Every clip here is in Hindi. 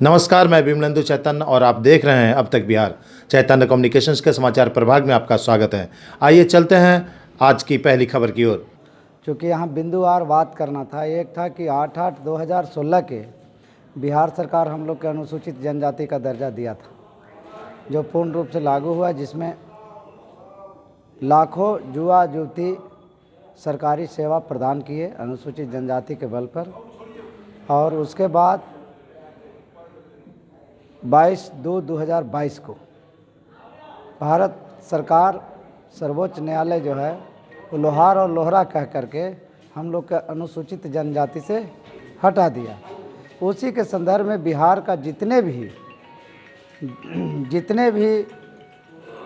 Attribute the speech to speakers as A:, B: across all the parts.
A: नमस्कार, मैं विमलेंदु चैतन्य और आप देख रहे हैं अब तक बिहार। चैतन्य कम्युनिकेशंस के समाचार प्रभाग में आपका स्वागत है। आइए चलते हैं आज की पहली खबर की ओर।
B: चूँकि यहाँ बिंदुवार बात करना था। एक था कि 8/8/2016 के बिहार सरकार हम लोग के अनुसूचित जनजाति का दर्जा दिया था, जो पूर्ण रूप से लागू हुआ, जिसमें लाखों युवा युवती सरकारी सेवा प्रदान किए अनुसूचित जनजाति के बल पर। और उसके बाद 22/2/2022 को भारत सरकार सर्वोच्च न्यायालय जो है वो लोहार और लोहरा कह करके हम लोग के अनुसूचित जनजाति से हटा दिया। उसी के संदर्भ में बिहार का जितने भी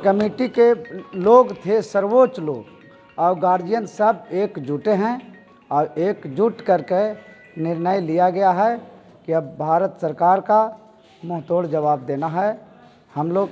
B: कमेटी के लोग थे, सर्वोच्च लोग और गार्जियन सब एकजुटे हैं और एकजुट करके निर्णय लिया गया है कि अब भारत सरकार का मुंहतोड़ जवाब देना है। हम लोग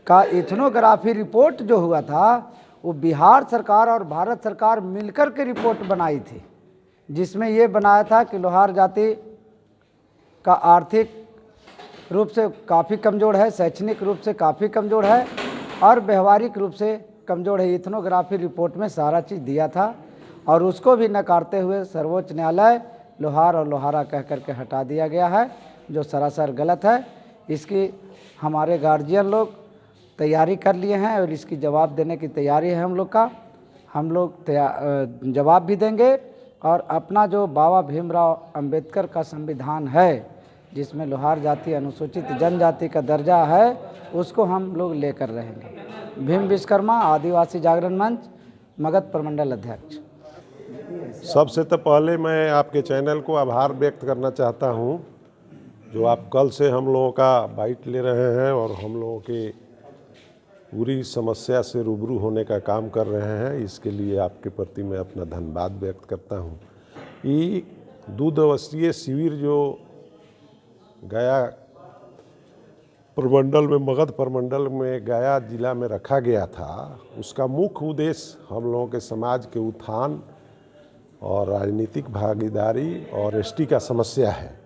B: का इथनोग्राफी रिपोर्ट जो हुआ था वो बिहार सरकार और भारत सरकार मिलकर के रिपोर्ट बनाई थी, जिसमें ये बनाया था कि लोहार जाति का आर्थिक रूप से काफ़ी कमज़ोर है, शैक्षणिक रूप से काफ़ी कमज़ोर है और व्यवहारिक रूप से कमज़ोर है। इथनोग्राफी रिपोर्ट में सारा चीज़ दिया था और उसको भी नकारते हुए सर्वोच्च न्यायालय लोहार और लोहारा कह करके हटा दिया गया है, जो सरासर गलत है। इसकी हमारे गार्जियन लोग तैयारी कर लिए हैं और इसकी जवाब देने की तैयारी है हम लोग का। हम लोग जवाब भी देंगे और अपना जो बाबा भीमराव अंबेडकर का संविधान है, जिसमें लोहार जाति अनुसूचित जनजाति का दर्जा है, उसको हम लोग लेकर रहेंगे। भीम विश्वकर्मा आदिवासी जागरण मंच, मगध प्रमंडल अध्यक्ष।
C: सबसे तो पहले मैं आपके चैनल को आभार व्यक्त करना चाहता हूं, जो आप कल से हम लोगों का बाइट ले रहे हैं और हम लोगों के पूरी समस्या से रूबरू होने का काम कर रहे हैं। इसके लिए आपके प्रति मैं अपना धन्यवाद व्यक्त करता हूं। ये 2 दिवसीय शिविर जो गया प्रमंडल में, मगध प्रमंडल में गया जिला में रखा गया था, उसका मुख्य उद्देश्य हम लोगों के समाज के उत्थान और राजनीतिक भागीदारी और एसटी का समस्या है।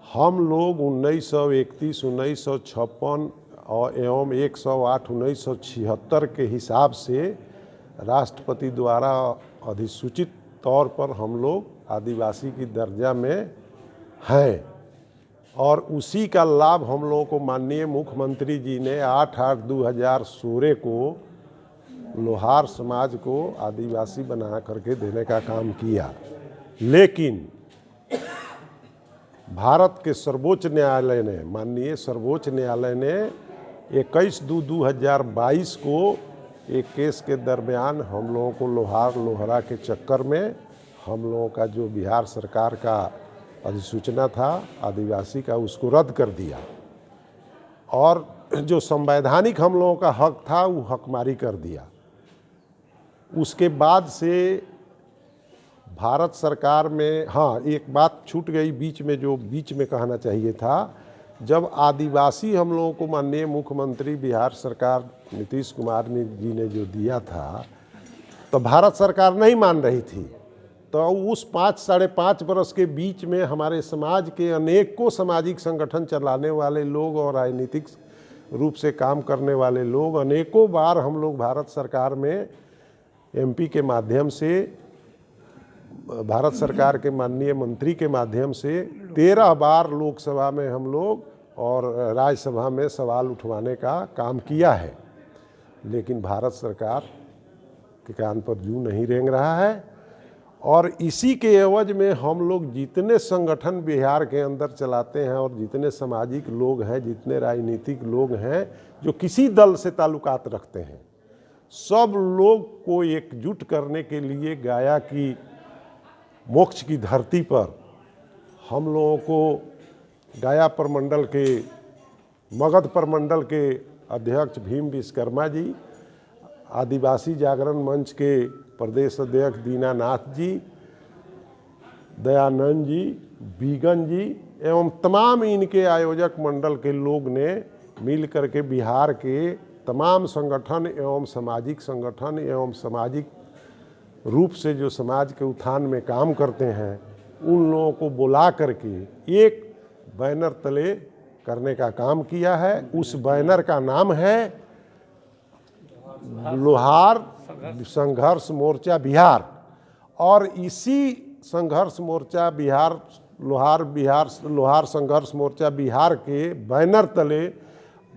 C: हम लोग 1931, 1956 और एवं 108 1976 के हिसाब से राष्ट्रपति द्वारा अधिसूचित तौर पर हम लोग आदिवासी की दर्जा में हैं और उसी का लाभ हम लोगों को माननीय मुख्यमंत्री जी ने 8/8/2016 को लोहार समाज को आदिवासी बना करके देने का काम किया। लेकिन भारत के सर्वोच्च न्यायालय ने, माननीय सर्वोच्च न्यायालय ने 21/2/2022 को एक केस के दरमियान हम लोगों को लोहार लोहरा के चक्कर में हम लोगों का जो बिहार सरकार का अधिसूचना था आदिवासी का, उसको रद्द कर दिया और जो संवैधानिक हम लोगों का हक था वो हकमारी कर दिया। उसके बाद से भारत सरकार में, हाँ, एक बात छूट गई बीच में, जो बीच में कहना चाहिए था। जब आदिवासी हम लोगों को माननीय मुख्यमंत्री बिहार सरकार नीतीश कुमार जी ने जो दिया था, तो भारत सरकार नहीं मान रही थी। तो उस 5-5.5 बरस के बीच में हमारे समाज के अनेकों सामाजिक संगठन चलाने वाले लोग और राजनीतिक रूप से काम करने वाले लोग अनेकों बार हम लोग भारत सरकार में एमपी के माध्यम से, भारत सरकार के माननीय मंत्री के माध्यम से 13 बार लोकसभा में हम लोग और राज्यसभा में सवाल उठवाने का काम किया है, लेकिन भारत सरकार के कान पर जूं नहीं रेंग रहा है। और इसी के एवज में हम लोग जितने संगठन बिहार के अंदर चलाते हैं और जितने सामाजिक लोग हैं, जितने राजनीतिक लोग हैं जो किसी दल से ताल्लुकात रखते हैं, सब लोग को एकजुट करने के लिए गया की मोक्ष की धरती पर हम लोगों को गया प्रमंडल के, मगध प्रमंडल के अध्यक्ष भीम विश्वकर्मा जी, आदिवासी जागरण मंच के प्रदेश अध्यक्ष दीनानाथ जी, दयानंद जी, बीगन जी एवं तमाम इनके आयोजक मंडल के लोग ने मिल करके बिहार के तमाम संगठन एवं सामाजिक संगठन एवं सामाजिक रूप से जो समाज के उत्थान में काम करते हैं, उन लोगों को बुला करके एक बैनर तले करने का काम किया है। उस बैनर का नाम है लोहार संघर्ष मोर्चा बिहार। और इसी संघर्ष मोर्चा बिहार लोहार संघर्ष मोर्चा बिहार के बैनर तले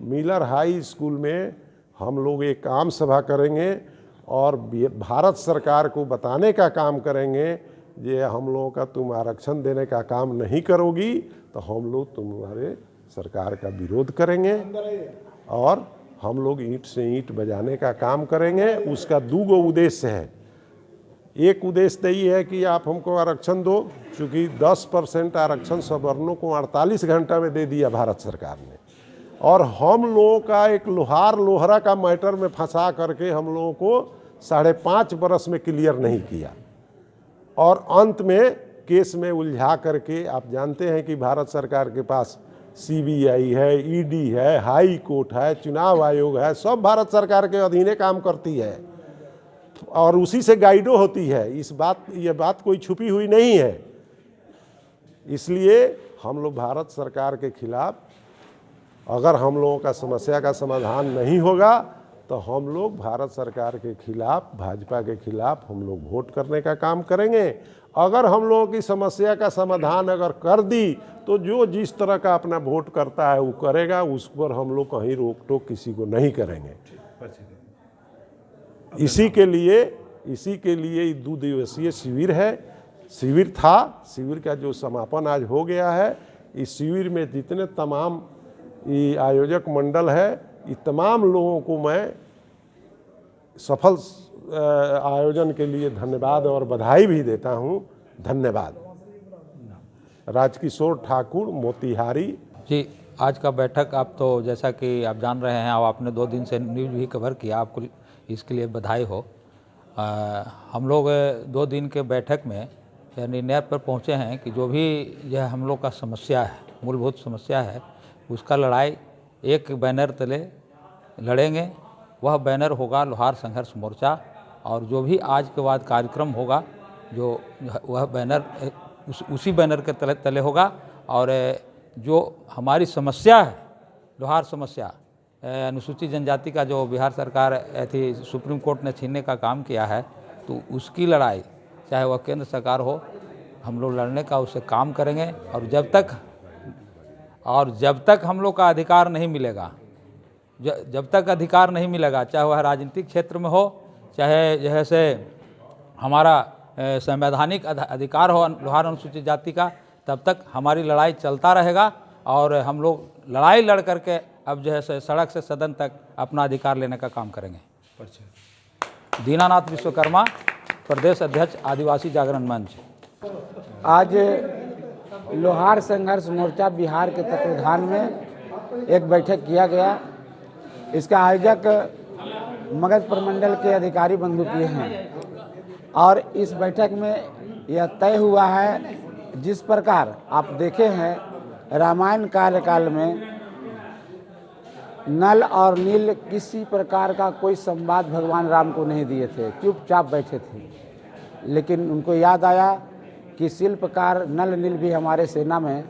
C: मिलर हाई स्कूल में हम लोग एक आम सभा करेंगे और भारत सरकार को बताने का काम करेंगे, ये हम लोगों का तुम आरक्षण देने का काम नहीं करोगी तो हम लोग तुम्हारे सरकार का विरोध करेंगे और हम लोग ईंट से ईंट बजाने का काम करेंगे। उसका दो उद्देश्य है। एक उद्देश्य तो ये है कि आप हमको आरक्षण दो, चूँकि 10% आरक्षण सवर्णों को 48 घंटा में दे दिया भारत सरकार ने, और हम लोगों का एक लोहरा का मैटर में फंसा करके हम लोगों को 5.5 बरस में क्लियर नहीं किया और अंत में केस में उलझा करके, आप जानते हैं कि भारत सरकार के पास CBI है, ED है, हाई कोर्ट है, चुनाव आयोग है, सब भारत सरकार के अधीने काम करती है और उसी से गाइडो होती है। ये बात कोई छुपी हुई नहीं है। इसलिए हम लोग भारत सरकार के खिलाफ, अगर हम लोगों का समस्या का समाधान नहीं होगा तो हम लोग भारत सरकार के खिलाफ, भाजपा के खिलाफ हम लोग वोट करने का काम करेंगे। अगर हम लोगों की समस्या का समाधान अगर कर दी तो जो जिस तरह का अपना वोट करता है वो करेगा, उस पर हम लोग कहीं रोक टोक किसी को नहीं करेंगे। इसी के लिए 2 दिवसीय शिविर है। शिविर का जो समापन आज हो गया है। इस शिविर में जितने तमाम ये आयोजक मंडल है, ये तमाम लोगों को मैं सफल आयोजन के लिए धन्यवाद और बधाई भी देता हूँ। धन्यवाद। राजकिशोर ठाकुर, मोतिहारी।
D: जी, आज का बैठक आप तो जैसा कि आप जान रहे हैं, और आपने 2 दिन से न्यूज़ भी कवर किया, आपको इसके लिए बधाई हो। हम लोग 2 दिन के बैठक में यह निर्णय पर पहुँचे हैं कि जो भी यह हम लोग का समस्या है, मूलभूत समस्या है, उसका लड़ाई एक बैनर तले लड़ेंगे। वह बैनर होगा लोहार संघर्ष मोर्चा, और जो भी आज के बाद कार्यक्रम होगा, जो वह बैनर उसी बैनर के तले होगा। और जो हमारी समस्या है, लोहार समस्या, अनुसूचित जनजाति का जो बिहार सरकार थी, सुप्रीम कोर्ट ने छीनने का काम किया है, तो उसकी लड़ाई चाहे वह केंद्र सरकार हो, हम लोग लड़ने का उससे काम करेंगे। और जब तक हम लोग का अधिकार नहीं मिलेगा, जब तक अधिकार नहीं मिलेगा, चाहे वह राजनीतिक क्षेत्र में हो, चाहे जैसे हमारा संवैधानिक अधिकार हो लोहार अनुसूचित जाति का, तब तक हमारी लड़ाई चलता रहेगा। और हम लोग लड़ाई लड़ करके अब जो है सड़क से सदन तक अपना अधिकार लेने का काम करेंगे। दीनानाथ विश्वकर्मा, प्रदेश अध्यक्ष आदिवासी जागरण मंच।
B: आज लोहार संघर्ष मोर्चा बिहार के तत्वाधान में एक बैठक किया गया। इसका आयोजक मगध प्रमंडल के अधिकारी बंधु किए हैं और इस बैठक में यह तय हुआ है, जिस प्रकार आप देखे हैं रामायण काल में नल और नील किसी प्रकार का कोई संवाद भगवान राम को नहीं दिए थे, चुपचाप बैठे थे। लेकिन उनको याद आया कि शिल्पकार नल नील भी हमारे सेना में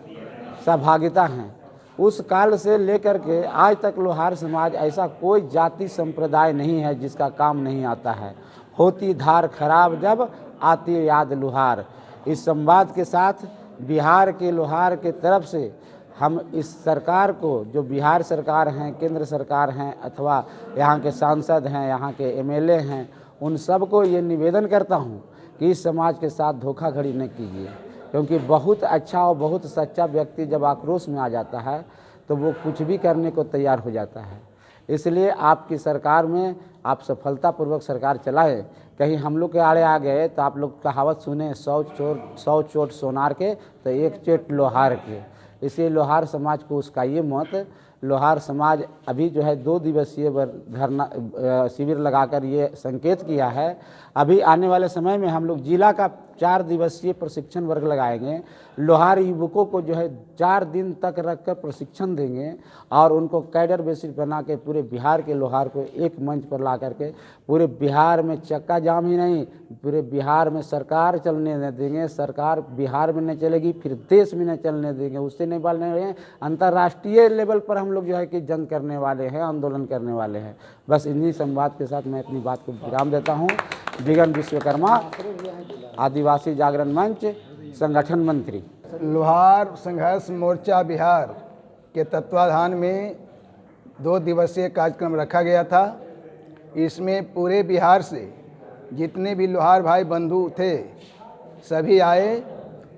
B: सहभागिता हैं। उस काल से लेकर के आज तक लोहार समाज ऐसा कोई जाति संप्रदाय नहीं है जिसका काम नहीं आता है। होती धार खराब जब आती याद लोहार। इस संवाद के साथ बिहार के लोहार के तरफ से हम इस सरकार को, जो बिहार सरकार हैं, केंद्र सरकार हैं, अथवा यहाँ के सांसद हैं, यहाँ के MLA हैं, उन सबको ये निवेदन करता हूँ कि इस समाज के साथ धोखाधड़ी न कीजिए, क्योंकि बहुत अच्छा और बहुत सच्चा व्यक्ति जब आक्रोश में आ जाता है तो वो कुछ भी करने को तैयार हो जाता है। इसलिए आपकी सरकार में आप सफलतापूर्वक सरकार चलाएं। कहीं हम लोग के आड़े आ गए तो आप लोग कहावत सुने, 100 चोट सोनार के तो 1 चोट लोहार के। इसलिए लोहार समाज को उसकाइए मत। लोहार समाज अभी जो है 2 दिवसीय धरना शिविर लगाकर ये संकेत किया है। अभी आने वाले समय में हम लोग जिला का 4 दिवसीय प्रशिक्षण वर्ग लगाएंगे। लोहार युवकों को जो है 4 दिन तक रखकर प्रशिक्षण देंगे और उनको कैडर बेसिस बना के पूरे बिहार के लोहार को एक मंच पर ला करके पूरे बिहार में चक्का जाम ही नहीं, पूरे बिहार में सरकार चलने नहीं देंगे। सरकार बिहार में नहीं चलेगी, फिर देश में नहीं चलने देंगे। उससे नहीं बोलने रहे, अंतर्राष्ट्रीय लेवल पर हम लोग जो है कि जंग करने वाले हैं, आंदोलन करने वाले हैं। बस इन्हीं संवाद के साथ मैं अपनी बात को विराम देता हूँ। बिगन विश्वकर्मा, आदिवासी जागरण मंच, संगठन मंत्री।
E: लोहार संघर्ष मोर्चा बिहार के तत्वाधान में 2 दिवसीय कार्यक्रम रखा गया था। इसमें पूरे बिहार से जितने भी लोहार भाई बंधु थे सभी आए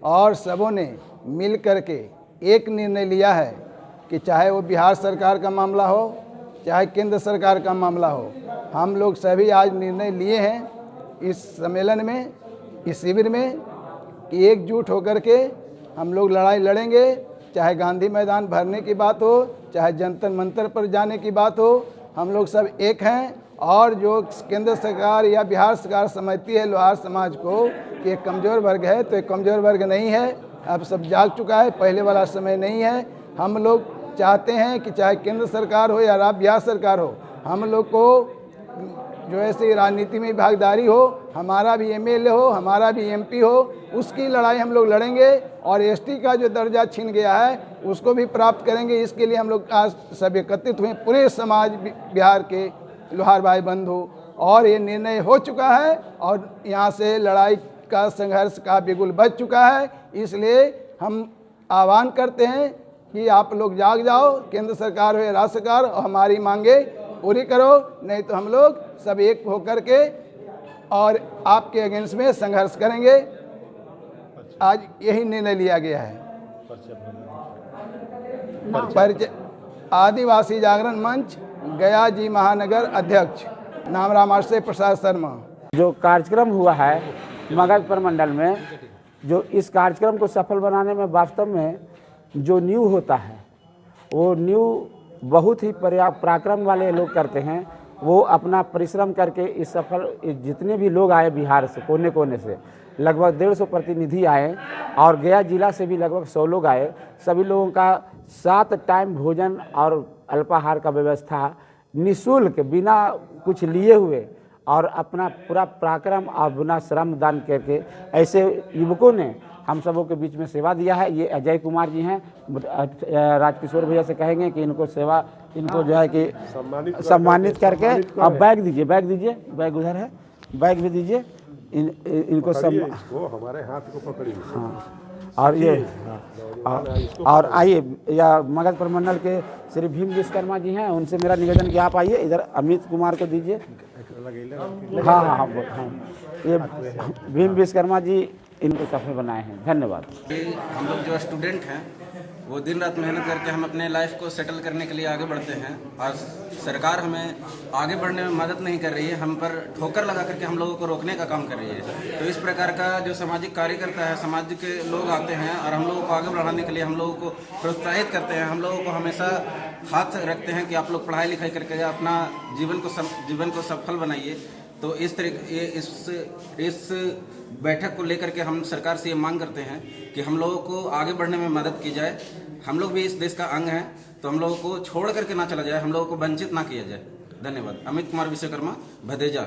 E: और सबों ने मिल कर के एक निर्णय लिया है कि चाहे वो बिहार सरकार का मामला हो चाहे केंद्र सरकार का मामला हो, हम लोग सभी आज निर्णय लिए हैं इस सम्मेलन में, इस शिविर में, कि एकजुट होकर के हम लोग लड़ाई लड़ेंगे। चाहे गांधी मैदान भरने की बात हो, चाहे जंतर मंतर पर जाने की बात हो, हम लोग सब एक हैं। और जो केंद्र सरकार या बिहार सरकार समझती है लोहार समाज को कि एक कमज़ोर वर्ग है, तो एक कमज़ोर वर्ग नहीं है। अब सब जाग चुका है, पहले वाला समय नहीं है। हम लोग चाहते हैं कि चाहे केंद्र सरकार हो या बिहार सरकार हो, हम लोग को जो ऐसी राजनीति में भागीदारी हो, हमारा भी एमएलए हो, हमारा भी एमपी हो, उसकी लड़ाई हम लोग लड़ेंगे। और एसटी का जो दर्जा छीन गया है उसको भी प्राप्त करेंगे। इसके लिए हम लोग आज सब एकत्रित हुए, पूरे समाज बिहार के लोहार भाई बंधु, और ये निर्णय हो चुका है और यहाँ से लड़ाई का संघर्ष का बिगुल बज चुका है। इसलिए हम आह्वान करते हैं कि आप लोग जाग जाओ, केंद्र सरकार हो या राज्य सरकार, और हमारी मांगे पूरी करो, नहीं तो हम लोग सब एक होकर के और आपके अगेंस्ट में संघर्ष करेंगे। आज यही निर्णय लिया गया है। परिचय, आदिवासी जागरण मंच, गया जी महानगर अध्यक्ष, नाम रामाश्रय प्रसाद शर्मा।
B: जो कार्यक्रम हुआ है मगध प्रमंडल में, जो इस कार्यक्रम को सफल बनाने में वास्तव में जो न्यू होता है वो न्यू बहुत ही पराक्रम वाले लोग करते हैं। वो अपना परिश्रम करके इस सफल, जितने भी लोग आए बिहार से कोने कोने से, लगभग 150 प्रतिनिधि आए और गया जिला से भी लगभग 100 लोग आए। सभी लोगों का 7 टाइम भोजन और अल्पाहार का व्यवस्था निःशुल्क, बिना कुछ लिए हुए, और अपना पूरा पराक्रम और बिना श्रम दान करके ऐसे युवकों ने हम सबों के बीच में सेवा दिया है। ये अजय कुमार जी हैं, राजकिशोर भैया से कहेंगे कि इनको सेवा, इनको जो है कि सम्मानित करके, अब बैग दीजिए, बैग उधर है, बैग भी दीजिए इनको
C: हमारे हाथ को पकड़िए।
B: हाँ, और ये और आइए, या मगध प्रमंडल के श्री भीम विश्वकर्मा जी हैं, उनसे मेरा निवेदन कि आप आइए इधर, अमित कुमार को दीजिए। हाँ, ये भीम विश्वकर्मा जी इनको सफल बनाए हैं। धन्यवाद।
F: हम लोग जो स्टूडेंट हैं वो दिन रात मेहनत करके हम अपने लाइफ को सेटल करने के लिए आगे बढ़ते हैं, और सरकार हमें आगे बढ़ने में मदद नहीं कर रही है, हम पर ठोकर लगा करके हम लोगों को रोकने का काम कर रही है। तो इस प्रकार का जो सामाजिक कार्यकर्ता है, समाज के लोग आते हैं और हम लोगों को आगे बढ़ाने के लिए हम लोगों को प्रोत्साहित करते हैं। हम लोगों को हमेशा हाथ रखते हैं कि आप लोग पढ़ाई लिखाई करके अपना जीवन को सफल बनाइए। तो इस तरीके इस बैठक को लेकर के हम सरकार से ये मांग करते हैं कि हम लोगों को आगे बढ़ने में मदद की जाए। हम लोग भी इस देश का अंग हैं, तो हम लोगों को छोड़ करके ना चला जाए, हम लोगों को वंचित ना किया जाए। धन्यवाद। अमित कुमार विश्वकर्मा, भदेजा।